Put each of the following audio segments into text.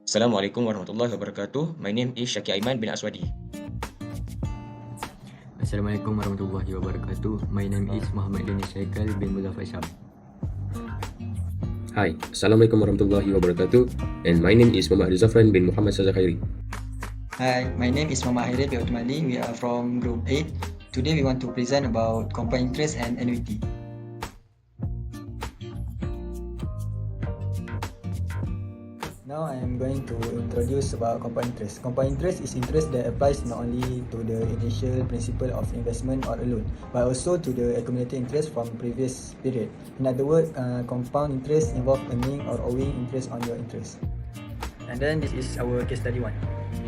Assalamualaikum warahmatullahi wabarakatuh. My name is Syakir Aiman bin Aswadi. Assalamualaikum warahmatullahi wabarakatuh. My name is Muhammad Danish Haikal bin Muzaffar Syam. Hi, Assalamualaikum warahmatullahi wabarakatuh, and my name is Muhammad Zafran bin Muhammad Saza Khairi. Hi, my name is Muhammad Hairil bin Utmali. We are from Group 8. Today we want to present about compound interest and annuity. Now I am going to introduce about compound interest. Compound interest is interest that applies not only to the initial principal of investment or a loan, but also to the accumulated interest from previous period. In other words, compound interest involves earning or owing interest on your interest. And then this is our case study 1.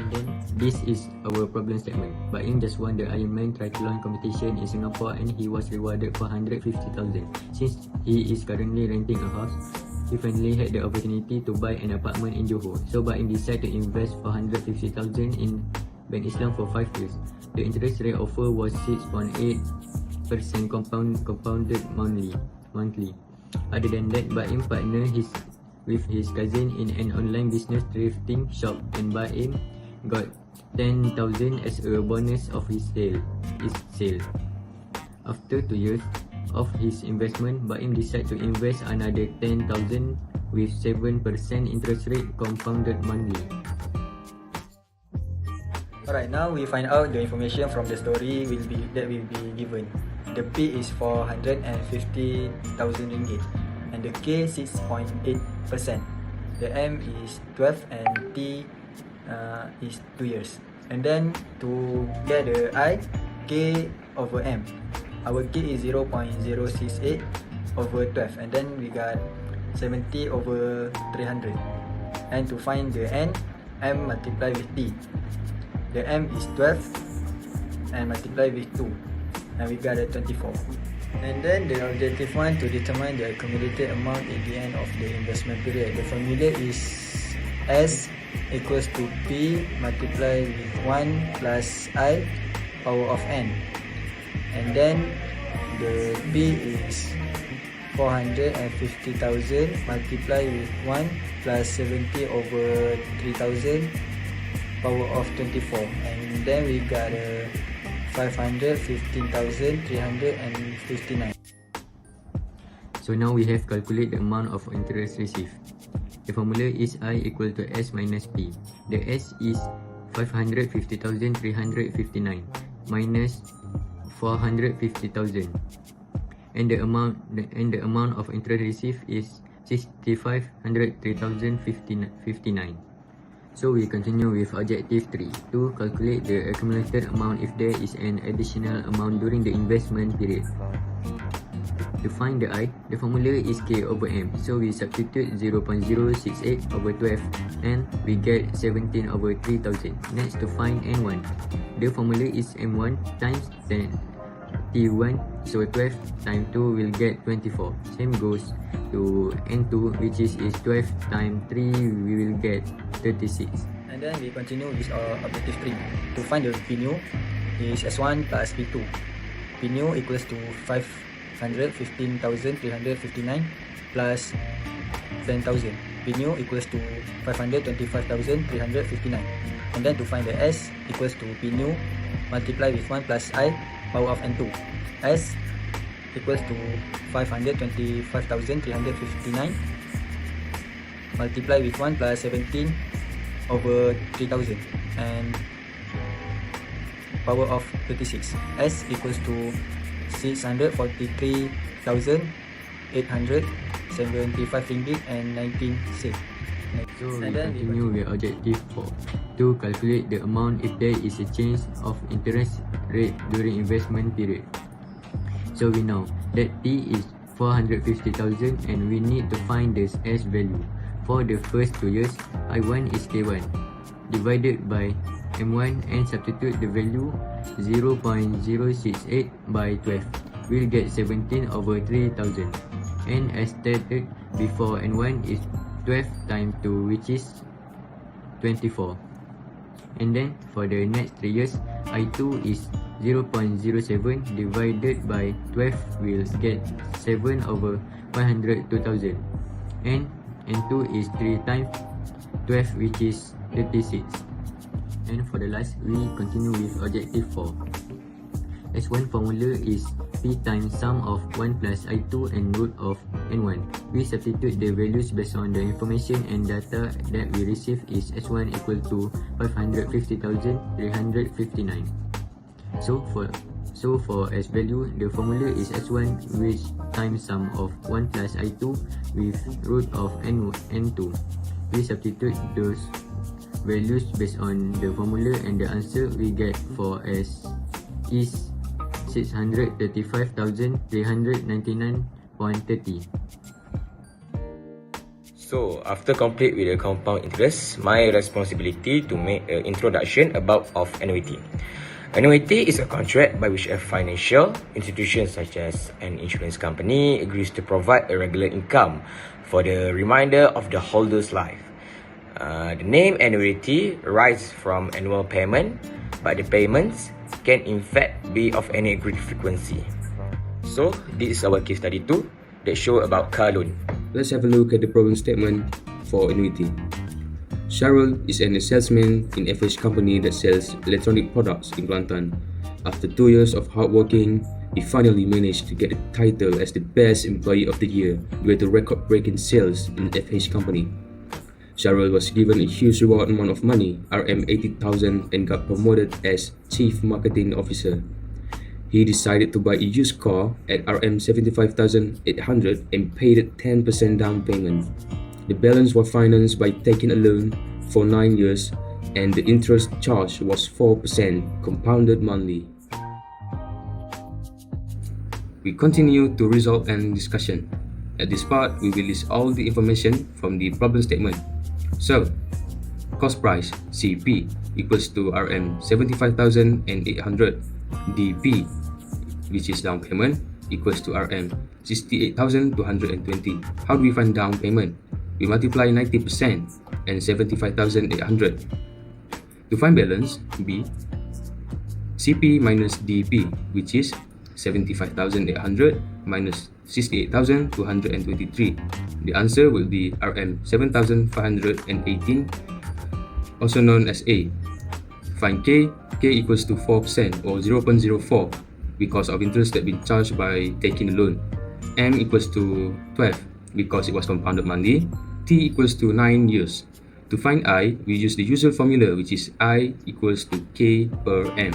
And then this is our problem statement. Baim just won the Ironman triathlon competition in Singapore and he was rewarded for 150,000. Since he is currently renting a house, he finally had the opportunity to buy an apartment in Johor. So Baim decided to invest for 150,000 in Bank Islam for 5 years. The interest rate offer was 6.8% compounded monthly. Other than that, Baim partnered with his cousin in an online business thrifting shop, and Baim got 10,000 as a bonus of his sale. After 2 years of his investment, Baim decided to invest another 10,000 with 7% interest rate compounded monthly. Alright, now we find out the information from the story that will be given. The P is 450,000 ringgit and the K 6.8%. The M is 12 and T is 2 years. And then to get the I, K over M. Our K is 0.068 over 12, and then we got 70 over 300. And to find the N, M multiplied with T. The M is 12 and multiplied with 2, and we got a 24. And then the objective 1 to determine the accumulated amount at the end of the investment period. The formula is S equals to P multiplied with 1 plus I power of N. And then the P is 450,000 multiplied with 1 plus 70 over 3,000 power of 24. And then we got 515,359. So now we have calculated the amount of interest received. The formula is I equal to S minus P. The S is 550,359 minus 450,000, and the amount of interest received is 6,503,059. So we continue with objective 3 to calculate the accumulated amount if there is an additional amount during the investment period. To find the I, the formula is K over M. So we substitute 0.068 over 12 and we get 17 over 3,000. Next, to find N1, the formula is M1 times 10 T1, so 12 times 2 will get 24. Same goes to N2, which is 12 times 3 we will get 36. And then we continue with our objective 3. To find the P new is S1 plus P2. P new equals to 515,359 plus 10,000. P new equals to 525,359. And then to find the S equals to P new multiplied with 1 plus I power of N2. S equals to 525,359 multiplied with 1 plus 17 over 3,000 and power of 36. S equals to 643,875 ringgit and 19 cents. So we continue with objective 4 to calculate the amount if there is a change of interest rate during investment period. So we know that T is 450,000 and we need to find the S value. For the first 2 years, I1 is K1 divided by M1 and substitute the value 0.068 by 12. We'll get 17 over 3,000. And as stated before, N1 is 12 times 2, which is 24. And then for the next 3 years, I2 is 0.07 divided by 12 will get 7 over 502,000. And N2 is 3 times 12, which is 36. And for the last, we continue with objective 4. S1 formula is P times sum of 1 plus I2 and root of N1. We substitute the values based on the information and data that we receive is S1 equal to 550,359. So for S value, the formula is S1 which times sum of 1 plus I2 with root of N2. We substitute those values based on the formula and the answer we get for S is 635,399.30. So, after complete with the compound interest, my responsibility to make an introduction about of annuity. Annuity is a contract by which a financial institution such as an insurance company agrees to provide a regular income for the remainder of the holder's life. The name annuity arises from annual payment, but the payments can in fact be of any agreed frequency. So, this is our case study 2 that show about car loan. Let's have a look at the problem statement for annuity. Sharul is a salesman in FH company that sells electronic products in Kelantan. After 2 years of hard working, he finally managed to get the title as the best employee of the year due to record-breaking sales in FH company. Sharul was given a huge reward amount of money, RM 80,000, and got promoted as Chief Marketing Officer. He decided to buy a used car at RM 75,800 and paid a 10% down payment. The balance was financed by taking a loan for 9 years and the interest charge was 4% compounded monthly. We continue to resolve and discussion. At this part, we will list all the information from the problem statement. So, cost price CP equals to RM 75,800. DP, which is down payment, equals to RM 68,220. How do we find down payment? We multiply 90% and 75,800. To find balance, B, CP minus DP, which is 75,800 minus 68,223. The answer will be RM 7,518, also known as A. Find K. K equals to 4% or 0.04 because of interest that been charged by taking a loan. M equals to 12 because it was compounded monthly. T equals to 9 years. To find I, we use the usual formula, which is I equals to K per M.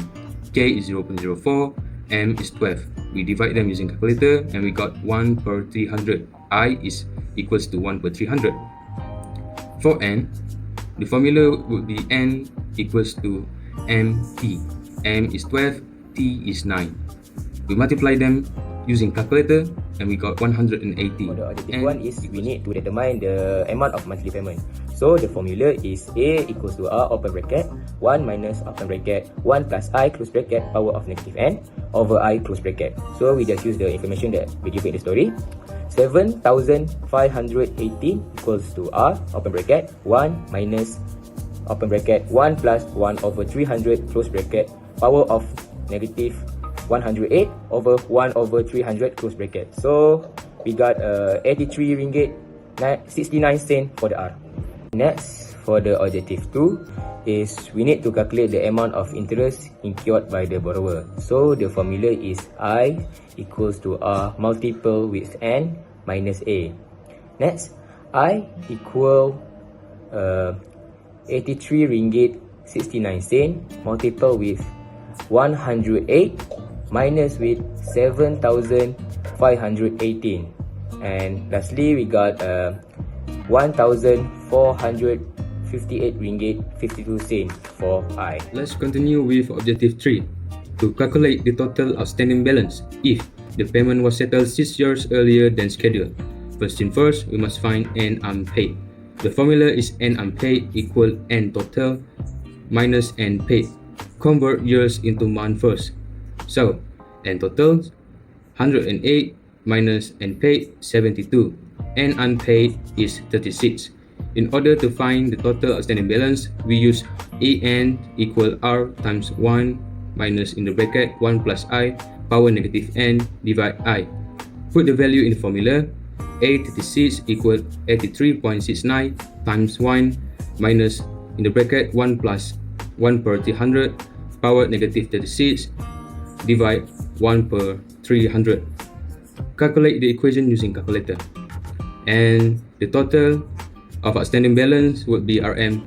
K is 0.04, M is 12. We divide them using calculator and we got 1 per 300. I is equals to 1 per 300. For N, the formula would be N equals to MT. M is 12, T is 9. We multiply them using calculator and we got 180. For the objective one is we need to determine the amount of monthly payment. So the formula is A equals to R open bracket 1 minus open bracket 1 plus I close bracket power of negative N over I close bracket. So we just use the information that we give in the story. 7,518 equals to R open bracket 1 minus open bracket 1 plus 1 over 300 close bracket power of negative 108 over 1 over 300 close bracket. So we got 83 ringgit 69 cent for the R. Next, for the objective 2 is we need to calculate the amount of interest incurred by the borrower. So the formula is I equals to R multiple with N minus A. Next, I equal 83 ringgit 69 cent multiple with 108 minus with 7,518, and lastly we got 1,458 ringgit 52 cent for I. Let's continue with objective 3. To calculate the total outstanding balance if the payment was settled 6 years earlier than scheduled. First thing first, we must find N unpaid. The formula is N unpaid equal N total minus N paid. Convert years into month first. So, N total 108 minus N paid 72. N unpaid is 36. In order to find the total outstanding balance, we use AN equal R times 1 minus in the bracket 1 plus I power negative N divide I. Put the value in the formula. A36 equal 83.69 times 1 minus in the bracket 1 plus 1 per 300 power negative 36 divide 1 per 300. Calculate the equation using calculator. And the total of outstanding balance would be RM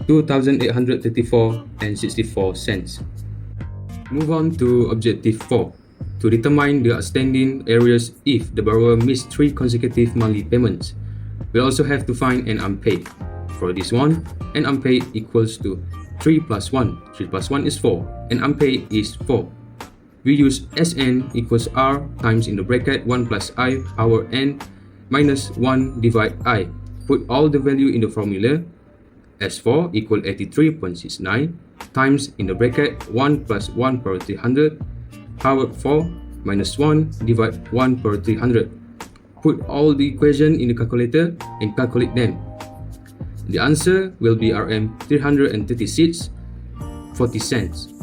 2,834 and 64 cents. Move on to objective 4. To determine the outstanding arrears if the borrower missed 3 consecutive monthly payments. We also have to find an unpaid. For this one, an unpaid equals to 3 plus 1. 3 plus 1 is 4, and unpaid is 4. We use Sn equals R times in the bracket 1 plus I power n minus 1 divide I. Put all the value in the formula. S4 equal 83.69 times in the bracket 1 plus 1 per 300 power 4 minus 1 divide 1 per 300. Put all the equation in the calculator and calculate them. The answer will be RM 336.40 cents.